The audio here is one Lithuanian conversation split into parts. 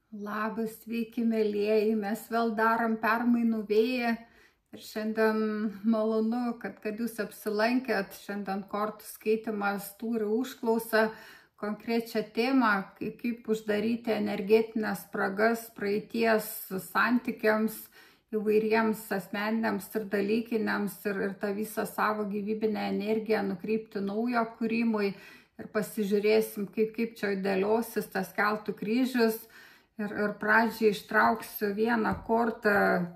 Labas, sveiki, mėlyjeji, mes vėl darom permainų vėją ir šiandien malonu, kad jūs apsilankėt. Šiandien kortų skaitimas turi užklausą konkrečią temą, kaip uždaryti energetinės spragas praeities santykiams, įvairiems asmeniniams ir dalykiniams ir tą visą savo gyvybinę energiją nukreipti naujo kūrimui ir pasižiūrėsim, kaip čia dėliosis tas keltų kryžius. Ir pradžiai ištrauksiu vieną kortą,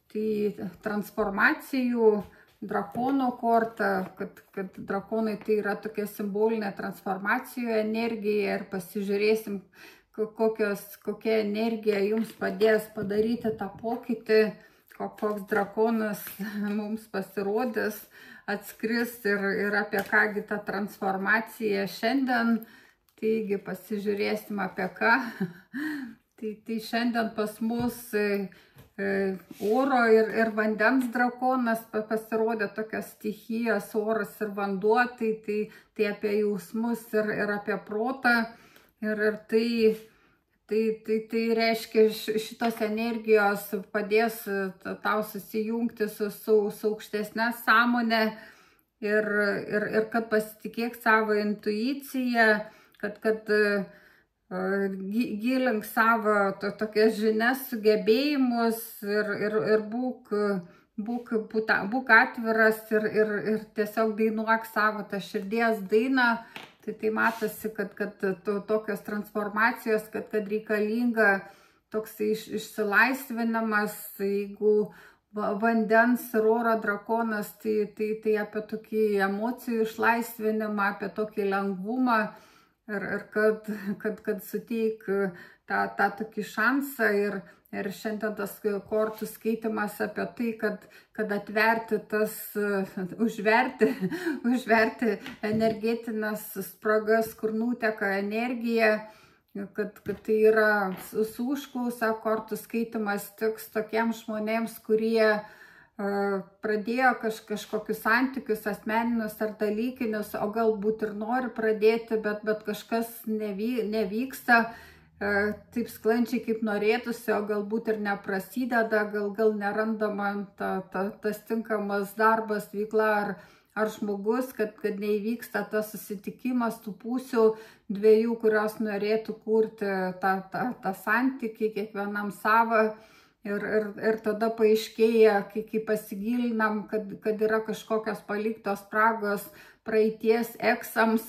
tai transformacijų, drakono kortą, kad drakonai tai yra tokia simbolinė transformacijų energija ir pasižiūrėsim, kokia energija jums padės padaryti tą pokytį, koks drakonas mums pasirodys, atskris ir apie kągi tą transformaciją šiandien. Taigi pasižiūrėsim apie ką. Tai šiandien pas mus oro ir vandens drakonas pasirodė tokios stichijos, oras ir vanduo, tai apie jausmus ir apie protą. Ir tai reiškia, šitos energijos padės tau susijungti su aukštesne sąmonė ir kad pasitikėk savo intuiciją, kad gilink savo tokias žinias, sugebėjimus ir būk atviras ir tiesiog dainuok savo tą širdies dainą. Tai matosi, kad tokios transformacijos, kad reikalinga toks išsilaisvinimas. Jeigu vandens ir oro drakonas, tai apie tokį emocijų išlaisvinimą, apie tokį lengvumą. Ir kad suteik tą tokį šansą ir šiandien tas kortų skaitimas apie tai, kad atverti užverti energetinės spragas, kur nuteka energija, kad tai yra su užklausa. Kortų skaitimas tiks tokiems žmonėms, kurie pradėjo kažkokius santykius asmeninius ar dalykinius, o galbūt ir nori pradėti, bet kažkas nevyksta taip sklandžiai, kaip norėtųsi, o galbūt ir neprasideda, gal nerandama tas tinkamas darbas, veikla ar žmogus, kad neįvyksta tas susitikimas tų pusių dviejų, kurios norėtų kurti tą santykį, kiekvienam savo. Ir tada paaiškėja, kai pasigilinam, kad yra kažkokios paliktos spragos praeities eksams,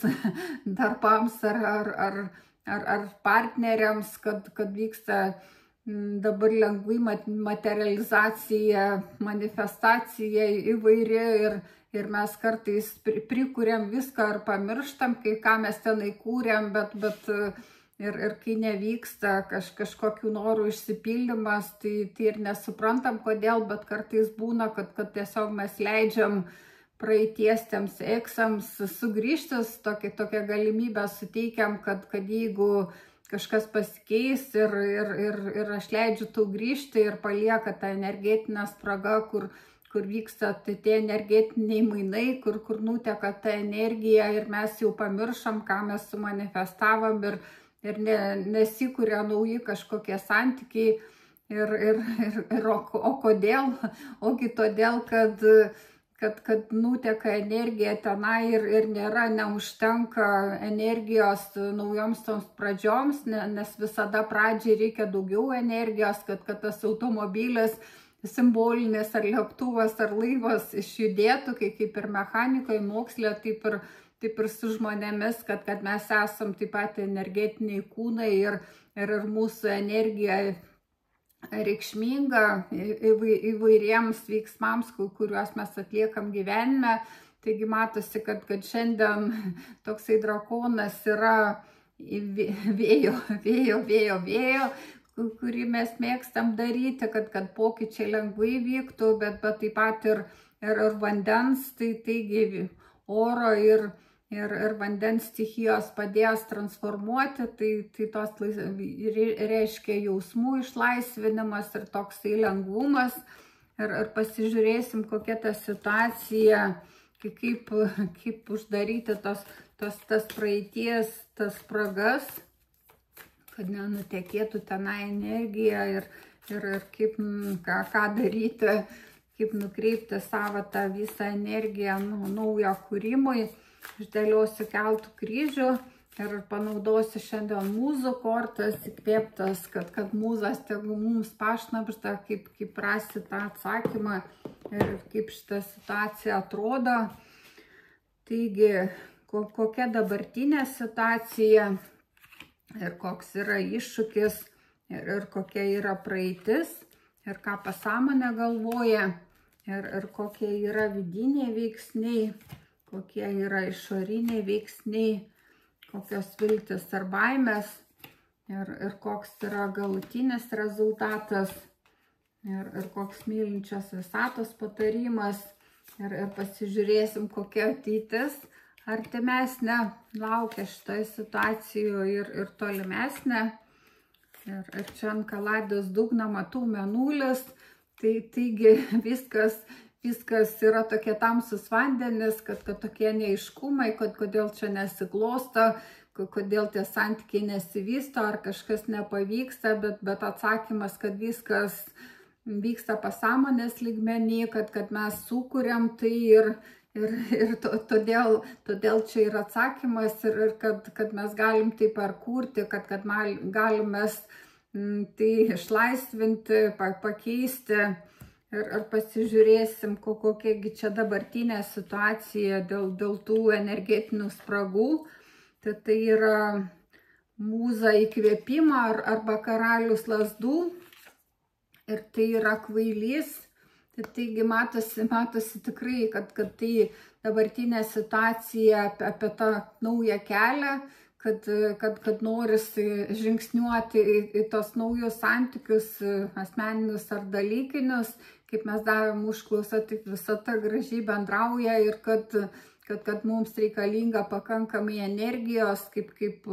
darbams ar partneriams, kad vyksta dabar lengvai materializacija, manifestacija įvairi ir mes kartais prikūrėm viską ir pamirštam, ką mes tenai kūrėm, bet ir kai nevyksta kažkokių norų išsipildymas, tai ir nesuprantam kodėl, bet kartais būna, kad tiesiog mes leidžiam praeitiesiems eksams sugrįžti, tokią galimybę suteikiam, kad jeigu kažkas pasikeis ir aš leidžiu tau grįžti ir palieka tą energetinę spragą, kur vyksta tie energetiniai mainai, kur nuteka ta energija ir mes jau pamiršom, ką mes sumanifestavom ir nesikūrė nauji kažkokie santykiai. O kodėl? Ogi todėl, kad nuteka energija tenai ir neužtenka energijos naujoms toms pradžioms, nes visada pradžiai reikia daugiau energijos, kad tas automobilis simbolinis ar lėktuvas ar laivas išjudėtų, kaip ir mechanikoje, moksle, taip ir su žmonėmis, kad mes esam taip pat energetiniai kūnai ir mūsų energija reikšminga įvairiems veiksmams, kuriuos mes atliekam gyvenime. Taigi matosi, kad šiandien toksai drakonas yra vėjo, kurį mes mėgstam daryti, kad pokyčiai lengvai vyktų, bet taip pat ir vandens, taigi oro ir vandens stichijos padės transformuoti, tai tos reiškia jausmų išlaisvinimas ir toksai lengvumas. Ir pasižiūrėsim, kokia ta situacija, kaip uždaryti tas praeities, tas spragas, kad nenutekėtų tenai energija ir kaip, ką daryti, kaip nukreipti savo tą visą energiją naujo kūrimui. Išdėliosiu keltų kryžių ir panaudosiu šiandien mūzų kortas įkvėptas, kad mūzas tegu mums pašnabžda, kaip rasti tą atsakymą ir kaip šita situacija atrodo. Taigi, kokia dabartinė situacija ir koks yra iššūkis ir kokia yra praeitis ir ką pasąmonė galvoja ir kokie yra vidiniai veiksniai, kokie yra išoriniai veiksniai, kokios viltis ar baimės ir koks yra galutinis rezultatas ir koks mylinčios visatos patarimas ir pasižiūrėsim, kokia ateitis artimesnė laukia šitoje situacijoje ir tolimesnė. Ir čia ant kaladės dugno matau mėnulis, taigi viskas yra tokie tamsus vandenis, kad tokie neaiškumai, kodėl čia nesiklosto, kodėl tie santykiai nesivysto, ar kažkas nepavyksta, bet atsakymas, kad viskas vyksta pasąmonės lygmenį, kad mes sukuriam tai ir todėl čia yra atsakymas ir kad mes galim tai perkurti, kad galim mes tai išlaisvinti, pakeisti ir pasižiūrėsim, kokiagi čia dabartinė situacija dėl tų energetinių spragų. Tai yra mūza įkvėpimo arba karalius lazdų ir tai yra kvailys. Taigi matosi tikrai, kad tai dabartinė situacija apie tą naują kelią, kad norisi žingsniuoti į tos naujus santykius, asmeninius ar dalykinius, kaip mes davėm užklausą, taip visata gražiai bendrauja ir kad mums reikalinga pakankamai energijos, kaip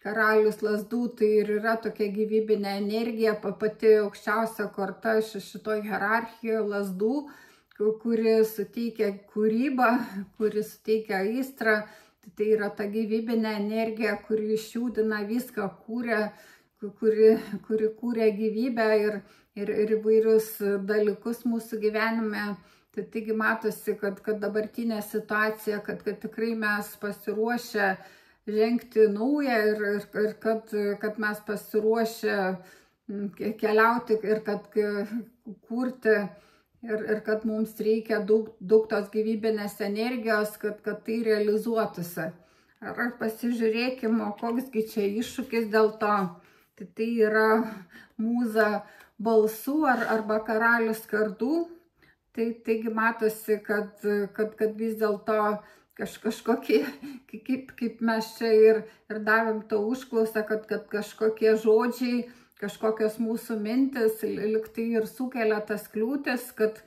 karalius lazdų, tai ir yra tokia gyvybinė energija, pati aukščiausia korta šitoj hierarchijoje lazdų, kuri suteikia kūrybą, kuri suteikia aistrą. Tai yra ta gyvybinė energija, kuri išjudina viską, kuri kūrė gyvybę ir įvairius dalykus mūsų gyvenime. Taigi matosi, kad dabartinė situacija, kad tikrai mes pasiruošę žengti naują ir kad mes pasiruošę keliauti ir kad kurti ir kad mums reikia daug tos gyvybinės energijos, kad tai realizuotųsi. Ar pasižiūrėkime, koksgi čia iššūkis dėl to. Tai yra mūza balsų arba karalius kardų. Taigi matosi, kad vis dėlto kažkokie, kaip mes čia ir davėm tą užklausą, kad kažkokie žodžiai, kažkokios mūsų mintis liktai ir sukelia tas kliūtis, kad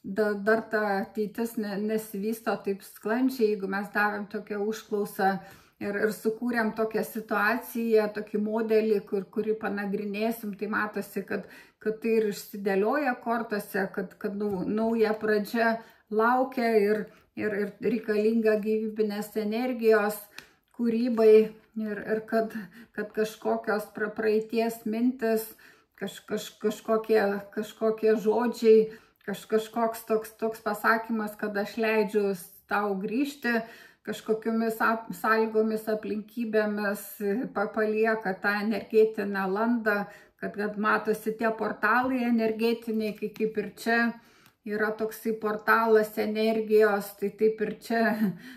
dar ta ateitis nesivysto taip sklandžiai, jeigu mes davėm tokią užklausą ir sukūrėm tokią situaciją, tokį modelį, kurį panagrinėsim, tai matosi, kad tai ir išsidėlioja kortose, kad nauja pradžia laukia ir reikalinga gyvybinės energijos kūrybai ir kad kažkokios praeities mintis, kažkokie žodžiai, kažkoks toks pasakymas, kad aš leidžiu tau grįžti, kažkokiomis sąlygomis, aplinkybėmis palieka tą energetinę landą, kad matosi tie portalai energetiniai, kaip ir čia. Yra toksai portalas energijos, tai taip ir čia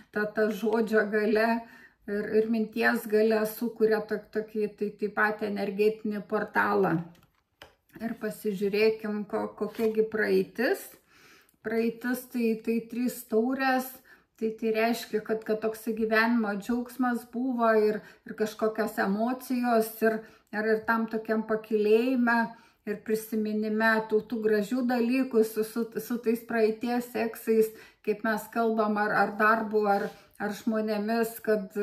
ta žodžio galia ir minties galia sukuria tokį taip pat energetinį portalą. Ir pasižiūrėkim, kokiagi praeitis. Praeitis tai 3 taurės, tai reiškia, kad toksai gyvenimo džiaugsmas buvo ir kažkokios emocijos ir tam tokiam pakilėjime. Ir prisiminime tų gražių dalykų su tais praeities seksais, kaip mes kalbam ar darbu, ar žmonėmis, kad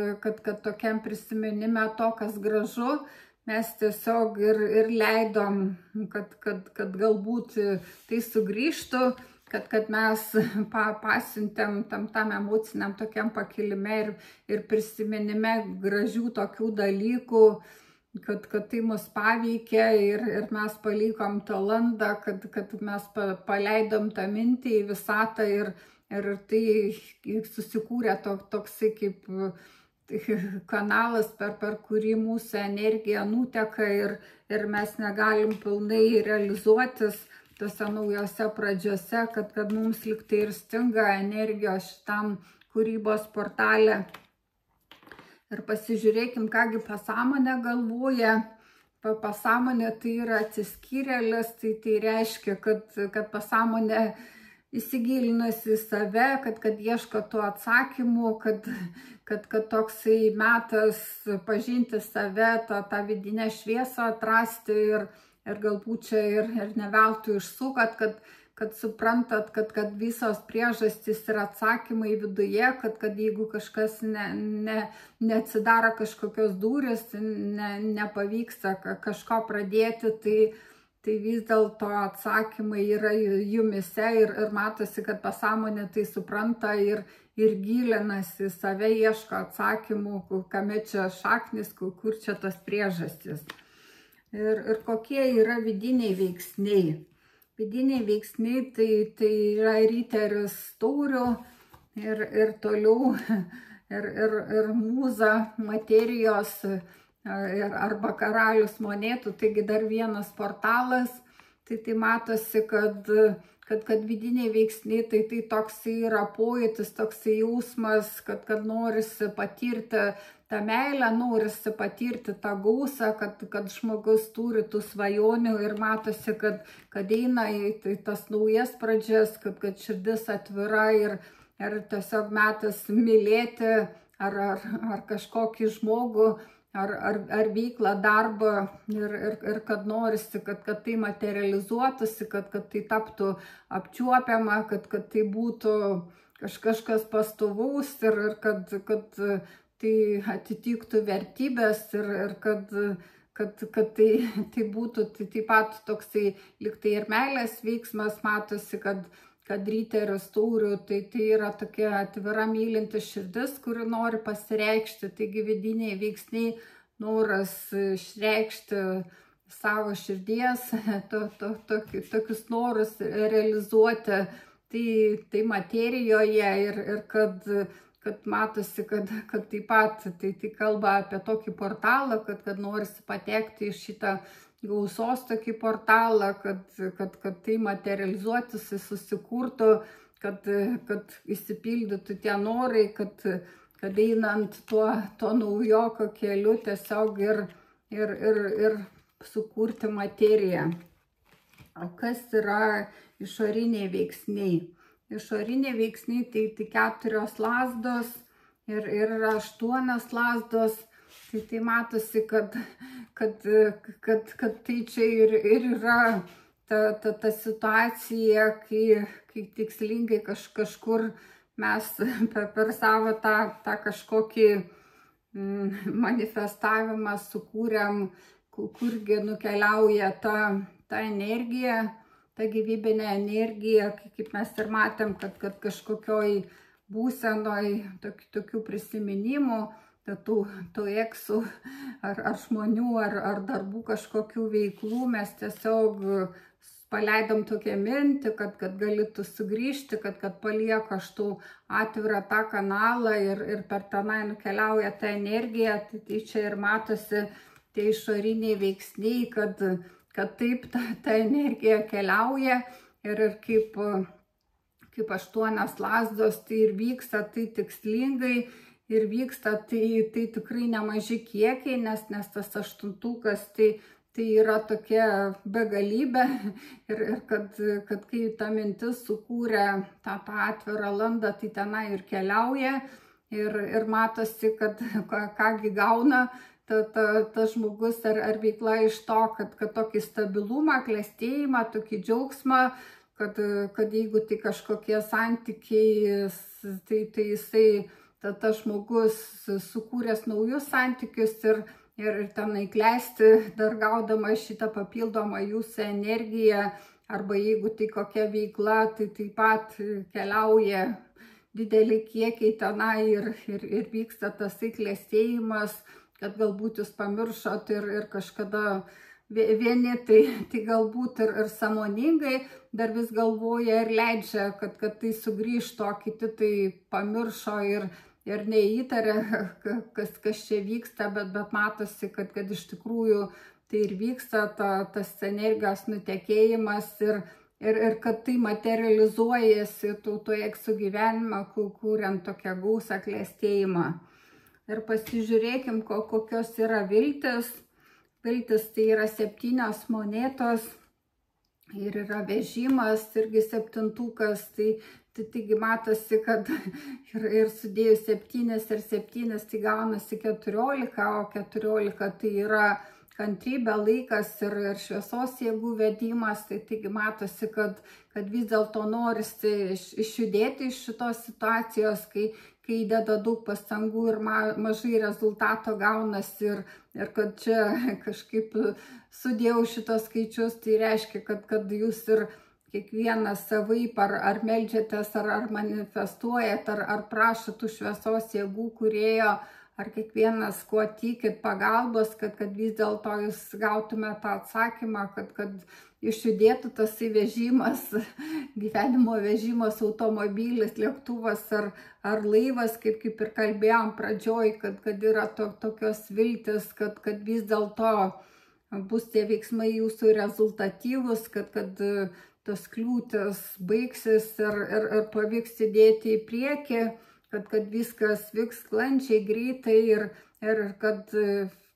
tokiam prisiminime to, kas gražu, mes tiesiog ir leidom, kad galbūt tai sugrįžtų kad mes pasiuntėm tam emociniam tokiam pakilime ir prisiminime gražių tokių dalykų, kad tai mus paveikė ir mes palikom tą landą, kad mes paleidom tą mintį į visatą ir tai susikūrė toksai kaip kanalas, per kurį mūsų energija nuteka ir mes negalim pilnai realizuotis tose naujose pradžiose, kad mums liktai ir stinga energijos šitam kūrybos portale. Ir pasižiūrėkim, kągi pasąmonė galvoja. Pasąmonė tai yra atsiskyrėlis, tai reiškia, kad pasąmonė įsigilinusi į save, kad ieško tų atsakymų, kad toksai metas pažinti save, tą vidinę šviesą atrasti ir galbūt čia ir ne veltui išsukat, kad suprantat, kad visos priežastys ir atsakymai viduje, kad jeigu kažkas neatsidaro kažkokios durys, nepavyksta kažko pradėti, tai vis dėlto atsakymai yra jumise ir matosi, kad pasąmonė tai supranta ir gilinasi, save ieško atsakymų, kame čia šaknis, kur čia tos priežastys. Ir kokie yra vidiniai veiksniai. Vidiniai veiksniai tai yra riteris taurių ir toliau ir mūza materijos arba karalius monetų, taigi dar vienas portalas, tai matosi, kad vidiniai veiksniai tai toksai yra pojūtis, toksai jausmas, kad norisi patirti tą meilę, norisi patirti tą gausą, kad žmogus turi tų svajonių ir matosi, kad eina į tas naujas pradžias, kad širdis atvira ir tiesiog metas mylėti ar kažkokį žmogų, ar veiklą, darbą ir kad norisi, kad tai materializuotųsi, kad tai taptų apčiuopiama, kad tai būtų kažkas pastovaus ir kad tai atitiktų vertybės ir kad tai būtų taip pat toksai liktai ir meilės veiksmas, matosi, kad riteris taurių tai yra tokia atvira mylinti širdis, kuri nori pasireikšti, taigi vidiniai veiksniai, noras išreikšti savo širdies, tokius norus realizuoti, tai materijoje ir kad matosi, kad taip pat tai kalba apie tokį portalą, kad norisi patekti į šitą gausos tokį portalą, kad tai materializuotųsi, susikurtų, kad įsipildytų tie norai, kad einant tuo naujoko keliu tiesiog ir sukurti materiją. O kas yra išoriniai veiksniai? Išoriniai veiksniai tai 4 lazdos ir yra 8 lazdos. Tai matosi, kad tai čia ir yra ta situacija, kai tikslingai kažkur mes per savo tą kažkokį manifestavimą sukūrėm, kurgi nukeliauja ta energija, ta gyvybinė energija, kaip mes ir matėm, kad kažkokioj būsenoj tokių prisiminimų, tų eksų ar žmonių, ar darbų kažkokių veiklų, mes tiesiog paleidom tokią mintį, kad galėtų sugrįžti, kad palieku aš tų atvirą tą kanalą ir per tenai nukeliauja ta energija, tai čia ir matosi tie išoriniai veiksniai, kad taip ta energija keliauja ir kaip 8 lazdos, tai ir vyksta, tai tikslingai, ir vyksta tai tikrai nemaži kiekiai, nes tas 8-tukas tai yra tokia begalybė ir kad kai ta mintis sukūrė tą atvirą landą, tai tenai ir keliauja ir matosi, kad kągi gauna tas žmogus ar veikla iš to, kad tokį stabilumą, klestėjimą, tokį džiaugsmą, kad jeigu tai kažkokie santykiai, tai jisai tas žmogus sukūręs naujus santykius ir tenai klesti, dar gaudama šitą papildomą jūsų energiją arba jeigu tai kokia veikla, tai taip pat keliauja dideli kiekiai tenai ir vyksta tasai klestėjimas, kad galbūt jūs pamiršot ir kažkada vieni, tai galbūt ir sąmoningai dar vis galvoja ir leidžia, kad tai sugrįžtų, o kiti tai pamiršo ir neįtarė, kas čia vyksta, bet matosi, kad iš tikrųjų tai ir vyksta tas energijos nutekėjimas ir kad tai materializuojasi tų eksų gyvenimą, kuriant tokią gausą klestėjimą. Ir pasižiūrėkim, kokios yra viltis. Viltis tai yra 7 monetos ir yra vežimas, irgi 7-tukas, taigi matosi, kad ir sudėjus 7 ir 7, tai gaunasi 14, o 14 tai yra kantrybė, laikas ir šviesos jėgų vedimas, taigi matosi, kad vis dėlto norisi išjudėti iš šitos situacijos, kai įdeda daug pastangų ir mažai rezultato gaunasi ir kad čia kažkaip sudėjau šitos skaičius, tai reiškia, kad jūs ir kiekvienas savaip ar meldžiatės, ar manifestuojat, ar prašot tų šviesos jėgų kūrėjo, ar kiekvienas kuo tikit pagalbos, kad vis dėlto jūs gautume tą atsakymą, kad išjudėtų tas vežimas, gyvenimo vežimas, automobilis, lėktuvas ar laivas, kaip ir kalbėjom pradžioj, kad yra tokios viltis, kad vis dėlto bus tie veiksmai jūsų rezultatyvus, kad tos kliūtis baigsis ir pavyks judėti į priekį, kad viskas vyks sklandžiai, greitai ir kad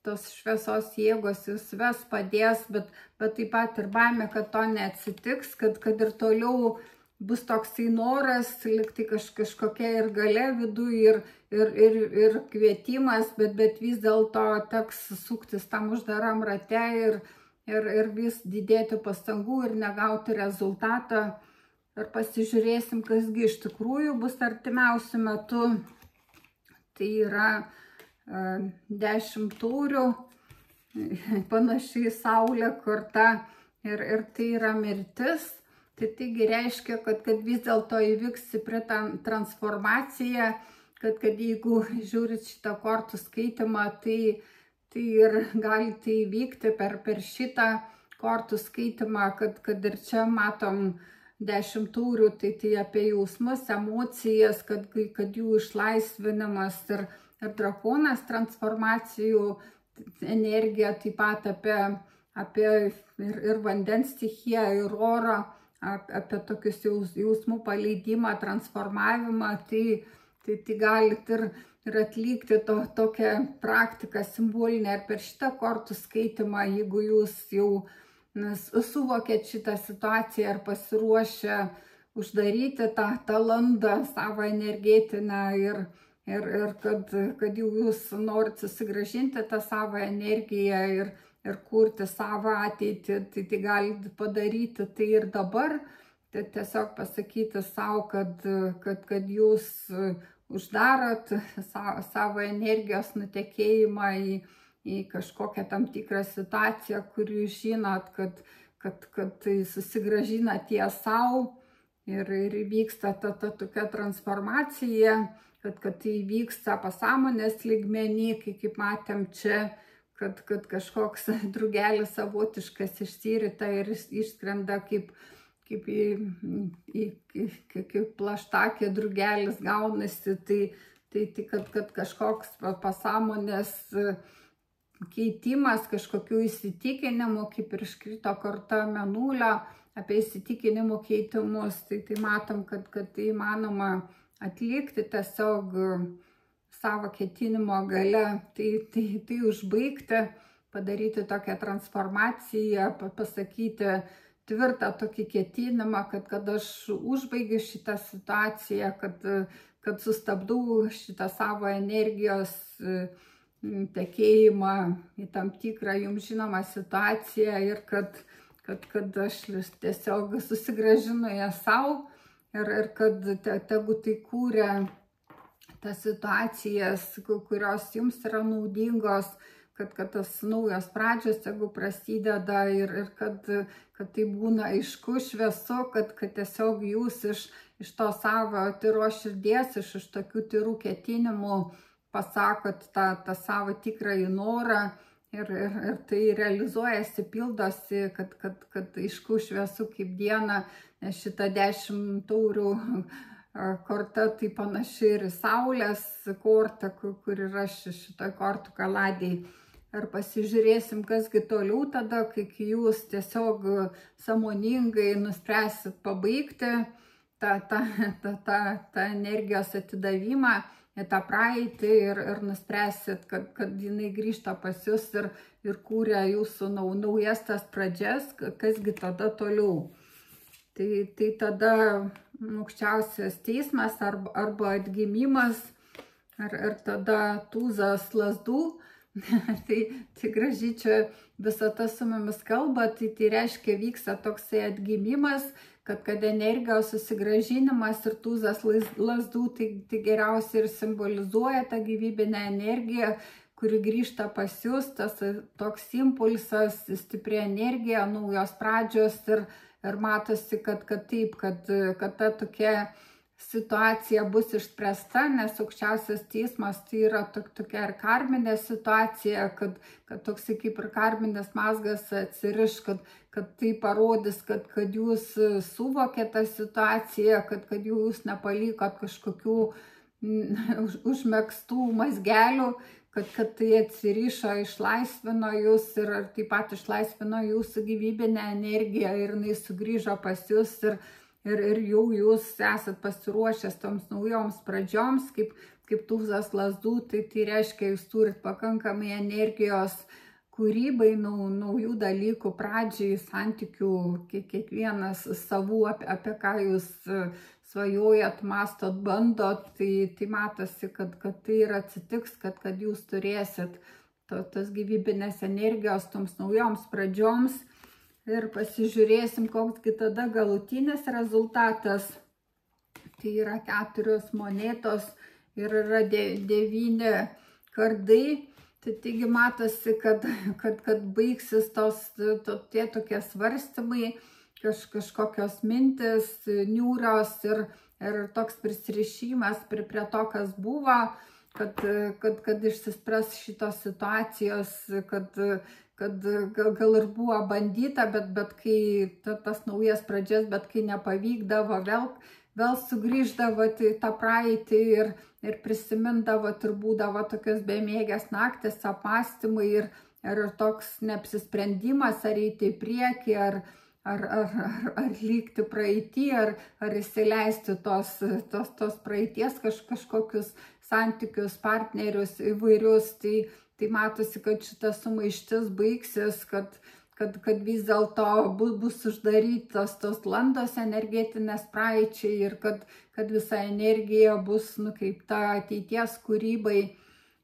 tos šviesos jėgos jūs ves, padės, bet taip pat ir baimė, kad to neatsitiks, kad ir toliau bus toksai noras, liktai kažkokia ir galia viduje ir kvietimas, bet vis dėlto teks suktis tam uždaram rate ir vis didėti pastangų ir negauti rezultatą. Ir pasižiūrėsim, kasgi iš tikrųjų bus artimiausiu metu. Tai yra 10 taurių, panašiai saulė korta ir tai yra mirtis. Taigi reiškia, kad vis dėlto įvyks stipri transformacija, kad jeigu žiūrit šitą kortų skaitimą, tai ir gali tai įvykti per šitą kortų skaitimą, kad ir čia matom 10 taurių, tai apie jausmus, emocijas, kad jų išlaisvinimas ir drakonas transformacijų energija, taip pat apie ir vandens stichiją, ir oro, apie tokius jausmų paleidimą, transformavimą, tai galit ir atlikti tokią praktiką simbolinę ir per šitą kortų skaitimą, jeigu jūs jau suvokėt šitą situaciją ir pasiruošę uždaryti tą landą savo energetinę ir kad jau jūs norit susigrąžinti tą savo energiją ir kurti savo ateitį, tai galite padaryti tai ir dabar, tai tiesiog pasakyti savo, kad jūs uždarot savo energijos nutekėjimą į kažkokią tam tikrą situaciją, kur jūs žinot, kad tai susigrąžina tie savo ir vyksta ta tokia transformacija, kad tai vyksta pasąmonės lygmenį, kaip matėm čia, kad kažkoks drugelis savotiškas išsirita ir išskrenda kaip plaštakė drugelis gaunasi, tai kad kažkoks pasąmonės keitimas kažkokių įsitikinimų, kaip ir iškrito korta Mėnulio apie įsitikinimų keitimus, tai matom, kad tai įmanoma atlikti tiesiog savo ketinimo gale, tai užbaigti, padaryti tokią transformaciją, pasakyti tvirtą tokį ketinimą, kad aš užbaigiu šitą situaciją, kad sustabdau šitą savo energijos tekėjimą į tam tikrą jums žinomą situaciją ir kad aš tiesiog susigrąžinu ją savo ir kad tegu tai kūrė tas situacijas, kurios jums yra naudingos, kad tas naujos pradžios, jeigu prasideda ir kad tai būna aišku, šviesu, kad tiesiog jūs iš to savo tyros širdies, iš tokių tyrų ketinimų pasakot tą savo tikrąjį norą ir tai realizuojasi, pildosi, kad aišku, šviesu kaip diena, nes šita 10 taurių korta tai panaši ir į Saulės kortą, kur yra šitoj kortų kaladėj. Ar pasižiūrėsim, kasgi toliau tada, kai jūs tiesiog sąmoningai nuspręsit pabaigti tą energijos atidavimą į tą praeitį ir nuspręsit, kad jinai grįžta pas jūs ir kūrė jūsų naujas tas pradžias, kasgi tada toliau. Tai tada aukščiausias teismas arba atgimimas, ar tada tūzas lazdų. Tai gražiai čia visata su mumis kalba, tai reiškia vyksta toksai atgimimas, kad energijos susigrąžinimas ir tūzas lazdų tai geriausiai ir simbolizuoja tą gyvybinę energiją, kuri grįžta pas jūs, tas toks impulsas, stipri energija, naujos pradžios ir matosi, kad ta tokia situacija bus išspręsta, nes aukščiausias teismas tai yra tokia ir karminė situacija, kad toksai kaip ir karminis mazgas atsiriš, kad tai parodys, kad jūs suvokėte tą situaciją, kad jūs nepalikot kažkokių užmegztų mazgelių, kad tai atsirišo, išlaisvino jūs ir taip pat išlaisvino jūsų gyvybinę energiją ir jinai sugrįžo pas jūs ir jau jūs esat pasiruošęs toms naujoms pradžioms, kaip tūzas lazdų, tai reiškia, jūs turit pakankamai energijos kūrybai, naujų dalykų pradžiai, santykių, kiekvienas savų, apie ką jūs svajojat, mastot, bandot, tai matosi, kad tai ir atsitiks, kad jūs turėsit tos gyvybinės energijos toms naujoms pradžioms ir pasižiūrėsim, koksgi tada galutinis rezultatas. Tai yra 4 monetos ir yra 9 kardai. Taigi matosi, kad baigsis tie tokie svarstymai, kažkokios mintis, niūrios ir toks prisirišimas prie to, kas buvo, kad išsispręs šitos situacijos, kad gal ir buvo bandyta, bet kai tas naujas pradžias, bet kai nepavykdavo, vėl sugrįždavo į tą praeitį ir prisimindavo, ir būdavo tokios bemėgės naktis, apmąstymai ir toks neapsisprendimas, ar eiti į priekį, ar likti praeitį, ar įsileisti tos praeities kažkokius santykius, partnerius įvairius. Tai matosi, kad šita sumaištis baigsis, kad vis dėlto bus uždarytos tos landos energetinės praeičiai ir kad visa energija bus nukreipta ateities kūrybai.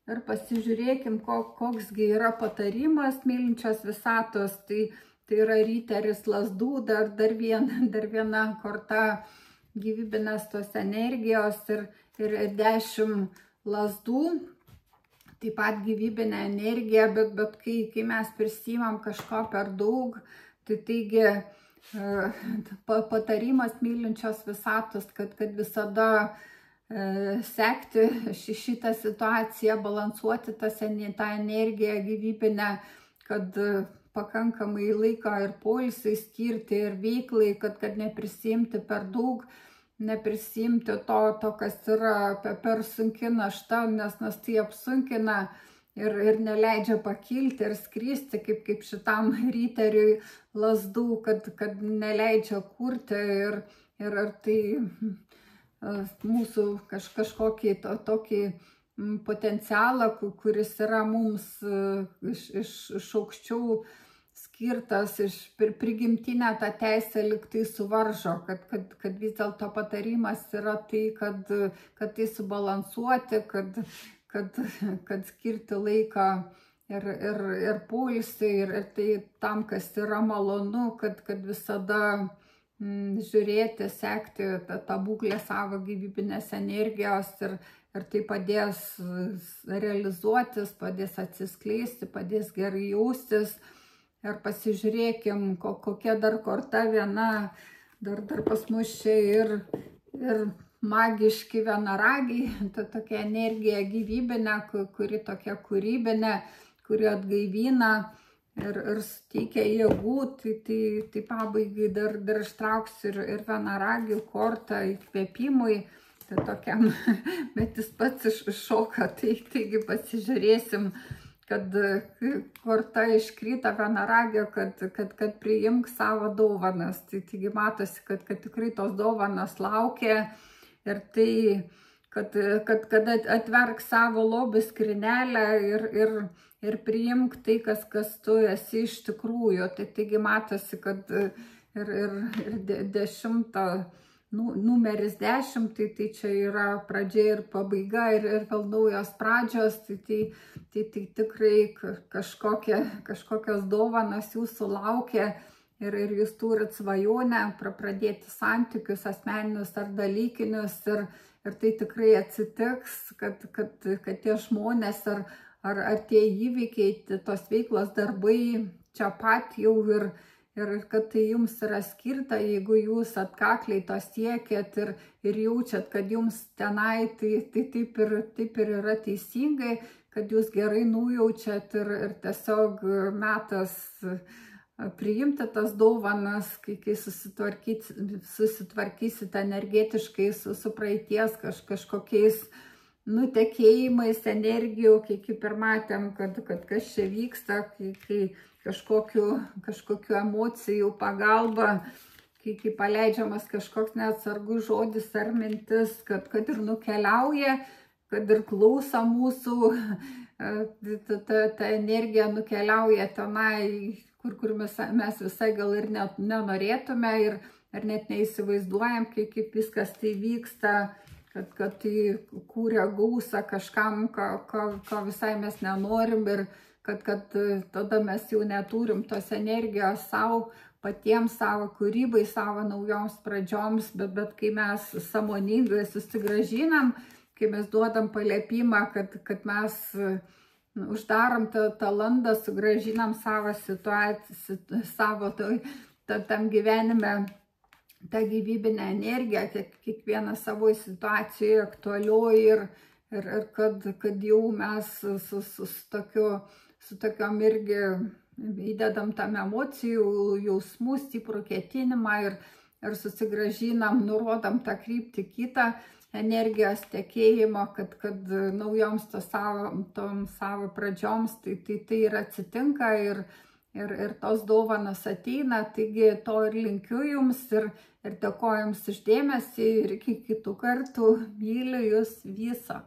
Ir pasižiūrėkim, koksgi yra patarimas mylinčios visatos. Tai yra riteris lazdų, dar viena korta gyvybinės tos energijos ir 10 lazdų. Taip pat gyvybinė energija, bet kai mes prisimam kažko per daug, taigi patarimas mylinčios visatos, kad visada sekti šitą situaciją, balansuoti tą energiją gyvybinę, kad pakankamai laiko ir poilsiui skirti ir veiklai, kad neprisimti per daug, neprisimti to, kas yra per sunki našta, nes tai apsunkina ir neleidžia pakilti ir skristi, kaip šitam riteriui lazdų, kad neleidžia kurti ir tai mūsų kažkokį tokį potencialą, kuris yra mums iš aukščiau skirtas, iš prigimtinę tą teisę liktai suvaržo, kad vis dėlto patarimas yra tai, kad tai subalansuoti, kad skirti laiką ir poilsį, ir tai tam, kas yra malonu, kad visada žiūrėti, sekti tą būklę savo gyvybinės energijos ir ir tai padės realizuotis, padės atsiskleisti, padės gerai jaustis. Ir pasižiūrėkim, kokia dar korta viena, dar pas mus čia ir magiški vienaragiai, tokia energija gyvybinė, kuri tokia kūrybinė, kuri atgaivina ir suteikia jėgų. Tai pabaigai dar ištrauksiu ir vienaragių kortą įkvėpimui, tai tokiam, bet jis pats iššoka, taigi pasižiūrėsim, kad korta iškrita vienaragio, kad priimk savo dovanas. Taigi matosi, kad tikrai tos dovanas laukia ir tai, kad atverk savo lobių skrinelę ir priimk tai, kas tu esi iš tikrųjų. Taigi matosi, kad ir numeris 10, tai čia yra pradžia ir pabaiga ir vėl naujos pradžios, tai tikrai kažkokios dovanas jūsų laukia ir jūs turit svajonę pradėti santykius asmeninius ar dalykinius ir tai tikrai atsitiks, kad tie žmonės ar tie įvykiai, tos veiklos darbai čia pat jau ir kad tai jums yra skirta, jeigu jūs atkakliai to siekėt ir jaučiat, kad jums tenai tai taip ir yra teisingai, kad jūs gerai nujaučiat ir tiesiog metas priimti tas dovanas, kai susitvarkysite energetiškai su praeities kažkokiais nutekėjimais energijų, kaip ir matėm, kad kas čia vyksta, kai kažkokių emocijų pagalba, kai paleidžiamas kažkoks neatsargus žodis ar mintis, kad ir nukeliauja, kad ir klauso mūsų, ta energija nukeliauja tenai, kur mes visai gal ir nenorėtume ir net neįsivaizduojam, kaip viskas tai vyksta, kad tai kūrė gausą kažkam, ko visai mes nenorim ir kad tada mes jau neturim tos energijos savo patiems, savo kūrybai, savo naujoms pradžioms, bet kai mes sąmoningai susigrąžinam, kai mes duodam paliepimą, kad mes uždarom tą landą, sugrąžinam savo situaciją, savo tam gyvenime tą gyvybinę energiją, kiekvieną savo situacijoje aktualiuoju ir kad jau mes su tokiom irgi įdedam tam emocijų, jausmų, stiprų ketinimą ir susigrąžinam, nurodam tą kryptį kitą energijos tekėjimo, kad naujoms tom savo pradžioms tai ir atsitinka ir tos dovanos ateina. Taigi to ir linkiu jums ir dėkoju jums už dėmesį ir iki kitų kartų. Myliu jūs visą.